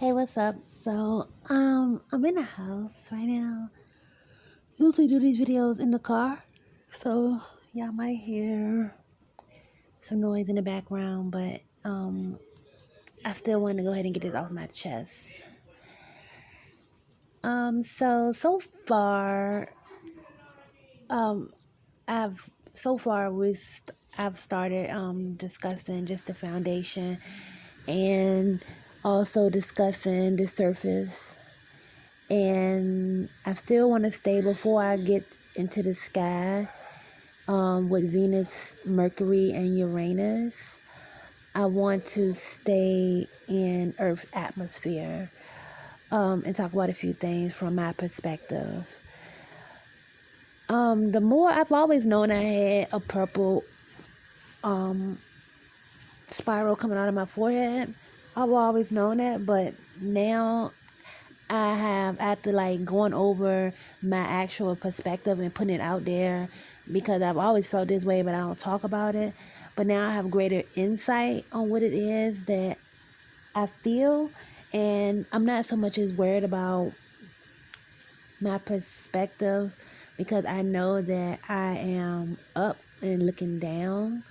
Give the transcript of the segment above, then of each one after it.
Hey, what's up? I'm in the house right now. Usually do these videos in the car, so y'all might hear some noise in the background, but I still want to go ahead and get this off my chest. So far, I've so far with I've started discussing just the foundation and also discussing the surface. And I still want to stay before I get into the sky with Venus, Mercury, and Uranus. I want to stay in Earth's atmosphere and talk about a few things from my perspective. The more I've always known I had a purple spiral coming out of my forehead. I've always known that, but now I have, after going over my actual perspective and putting it out there, because I've always felt this way, but I don't talk about it. But now I have greater insight on what it is that I feel, and I'm not so much as worried about my perspective because I know that I am up and looking down.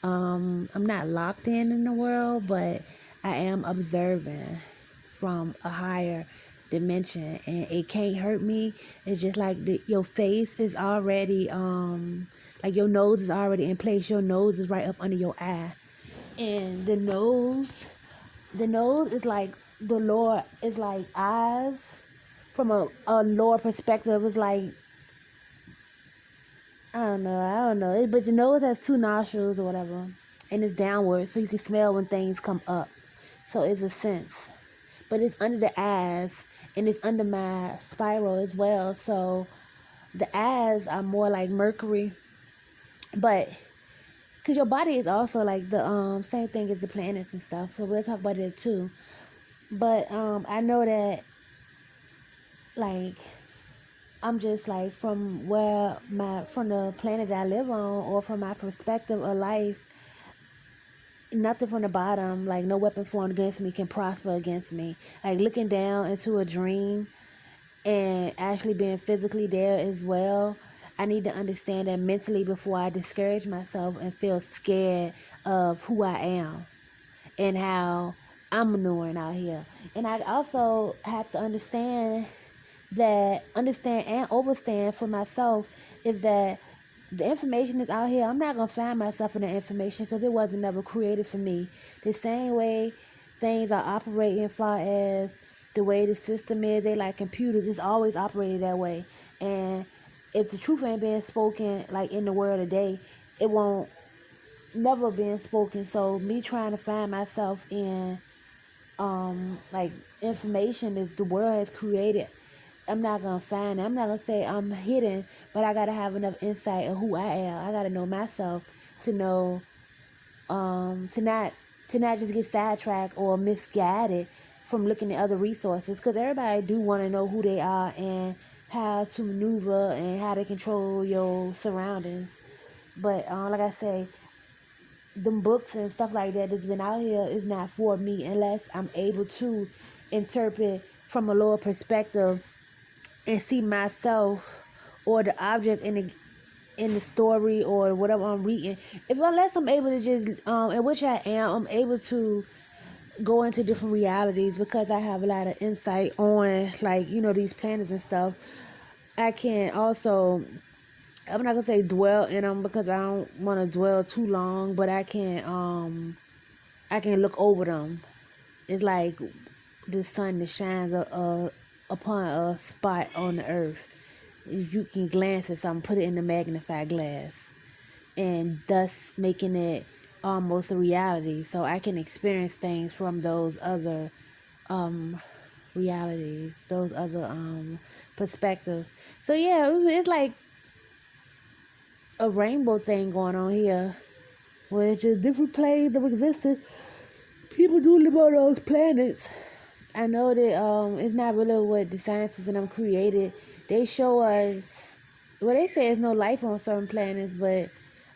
I'm not locked in the world, but I am observing from a higher dimension, and it can't hurt me. It's just like your face is already like your nose is already in place. Your nose is right up under your eye, and the nose is like the lower, is like eyes from a lower perspective. It's like I don't know, but the nose has two nostrils or whatever, and it's downward, so you can smell when things come up. So it's a sense, but it's under the eyes, and it's under my spiral as well. So the eyes are more like Mercury, but because your body is also like the same thing as the planets and stuff. So we'll talk about it too. But I know that I'm just from from the planet that I live on, or from my perspective of life, nothing from the bottom, no weapon formed against me can prosper against me. Looking down into a dream and actually being physically there as well, I need to understand that mentally before I discourage myself and feel scared of who I am and how I'm maneuvering out here. And I also have to understand and overstand for myself is that the information is out here. I'm not going to find myself in the information because it wasn't never created for me. The same way things are operating as far as the way the system is, they like computers, it's always operated that way. And if the truth ain't being spoken in the world today, it won't never been spoken. So me trying to find myself in information that the world has created, I'm not going to find it. I'm not going to say I'm hidden, but I got to have enough insight of who I am. I got to know myself to know, to not just get sidetracked or misguided from looking at other resources. Because everybody do want to know who they are and how to maneuver and how to control your surroundings. But like I say, them books and stuff like that that's been out here is not for me unless I'm able to interpret from a lower perspective and see myself or the object in the story or whatever I'm reading. Unless I'm able to just in which I am, I'm able to go into different realities because I have a lot of insight on these planets and stuff. I can also, I'm not gonna say dwell in them because I don't want to dwell too long, but I can look over them. It's like the sun that shines upon a spot on the earth. You can glance at something, put it in the magnifying glass, and thus making it almost a reality. So I can experience things from those other realities, those other perspectives. So yeah, it's like a rainbow thing going on here, where it's just different planes of existence. People do live on those planets. I know that it's not really what the scientists and them created. They show us, well, they say there's no life on certain planets, but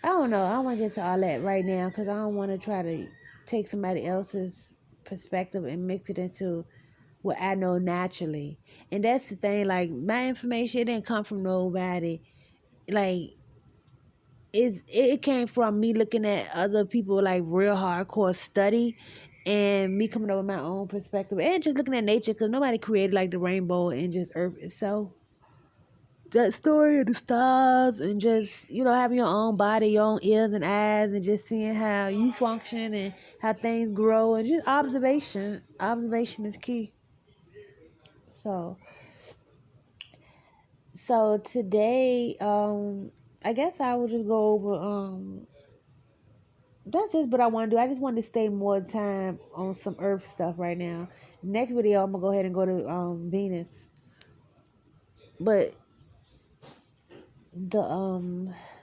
I don't know. I don't want to get into all that right now because I don't want to try to take somebody else's perspective and mix it into what I know naturally. And that's the thing, like, my information, it didn't come from nobody. Like, it came from me looking at other people, like, real hardcore study, and me coming up with my own perspective, and just looking at nature, because nobody created, like, the rainbow and just Earth itself. That story of the stars, and just, having your own body, your own ears and eyes, and just seeing how you function and how things grow, and just observation. Observation is key. So today, I guess I will just go over, that's just what I want to do. I just want to stay more time on some Earth stuff right now. Next video, I'm gonna go ahead and go to Venus. But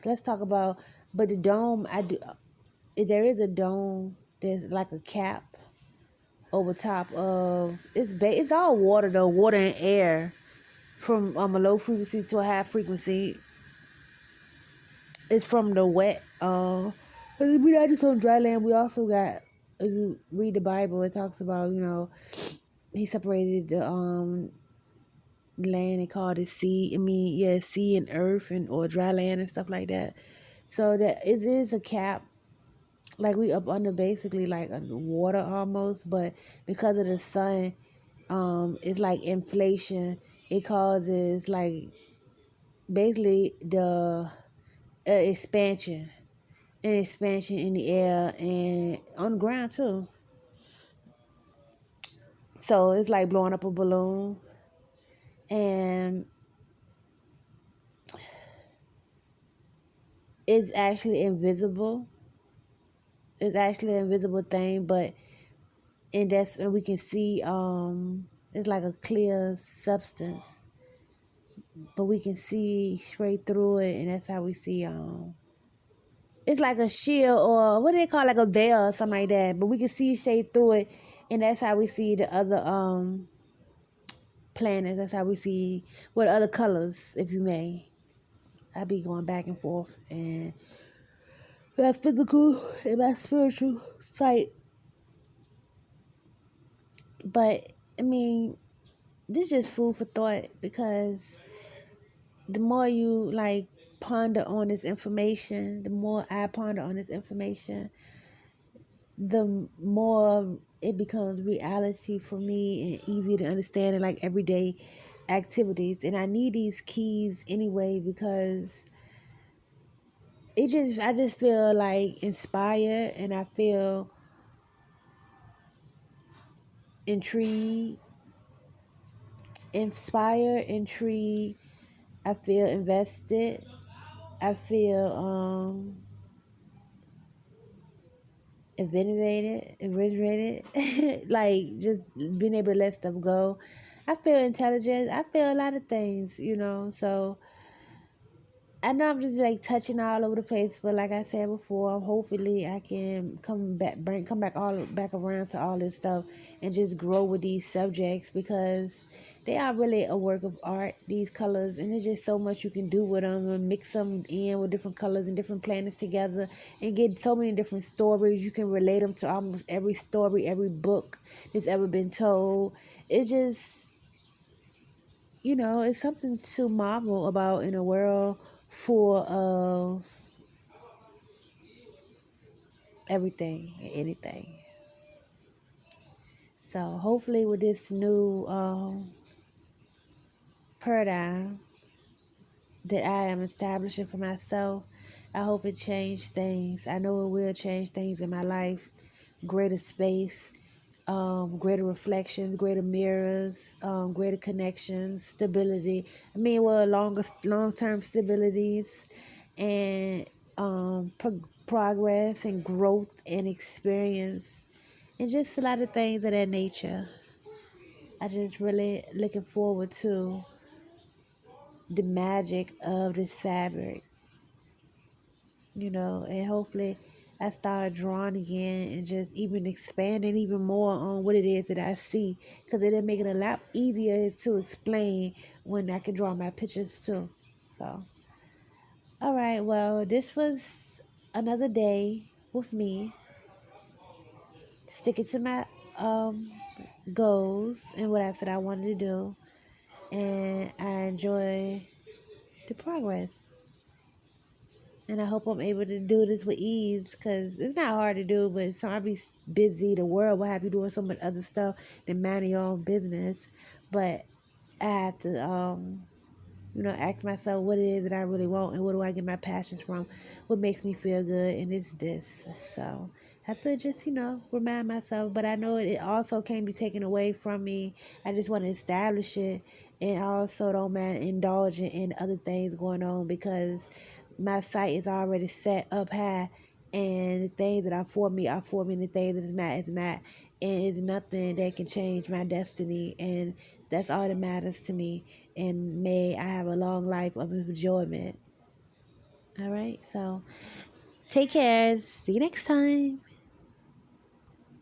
let's talk about. But the dome, I do. There is a dome. There's like a cap over top of. It's all water though, water and air, from a low frequency to a high frequency. It's from the wet. We're not just on dry land. We also got. If you read the Bible, it talks about he separated the land and called it sea. Sea and earth or dry land and stuff like that. So that it is a cap, like we up under basically like under water almost, but because of the sun, it's like inflation. It causes like basically the expansion in the air and on the ground too. So it's like blowing up a balloon, and it's actually invisible. It's actually an invisible thing, and we can see it's like a clear substance, but we can see straight through it, and that's how we see it's like a shield, or what do they call, like a veil or something like that, but we can see straight through it, and that's how we see the other planets. That's how we see what other colors, if you may. I be going back and forth, and my physical and my spiritual sight. But this is just food for thought, because the more you like ponder on this information, the more I ponder on this information, the more it becomes reality for me and easy to understand in like everyday activities. And I need these keys anyway, because I just feel like inspired, and I feel intrigued, I feel invested, I feel invigorated, like just being able to let stuff go. I feel intelligent. I feel a lot of things, so I know I'm just like touching all over the place, but like I said before, hopefully I can come back all back around to all this stuff and just grow with these subjects, because they are really a work of art, these colors, and there's just so much you can do with them, and mix them in with different colors and different planets together, and get so many different stories. You can relate them to almost every story, every book that's ever been told. It's just, it's something to marvel about in a world full of everything and anything. So hopefully with this new paradigm that I am establishing for myself, I hope it changes things. I know it will change things in my life. Greater space, greater reflections, greater mirrors, greater connections, stability. Long-term stabilities, and progress and growth and experience, and just a lot of things of that nature. I just really looking forward to the magic of this fabric, and hopefully I start drawing again and just even expanding even more on what it is that I see, because it'll make it a lot easier to explain when I can draw my pictures too. So, all right, well, this was another day with me, sticking to my goals and what I said I wanted to do. And I enjoy the progress. And I hope I'm able to do this with ease, because it's not hard to do, but I be busy. The world will have you doing so much other stuff than minding your own business. But I have to, ask myself what it is that I really want and what do I get my passions from, what makes me feel good, and it's this. So I have to just, remind myself. But I know it also can't be taken away from me. I just want to establish it, and I also don't mind indulging in other things going on, because my sight is already set up high, and the things that are for me are for me, and the things that is not is not, and it's nothing that can change my destiny, and that's all that matters to me. And may I have a long life of enjoyment. All right, so take care. See you next time.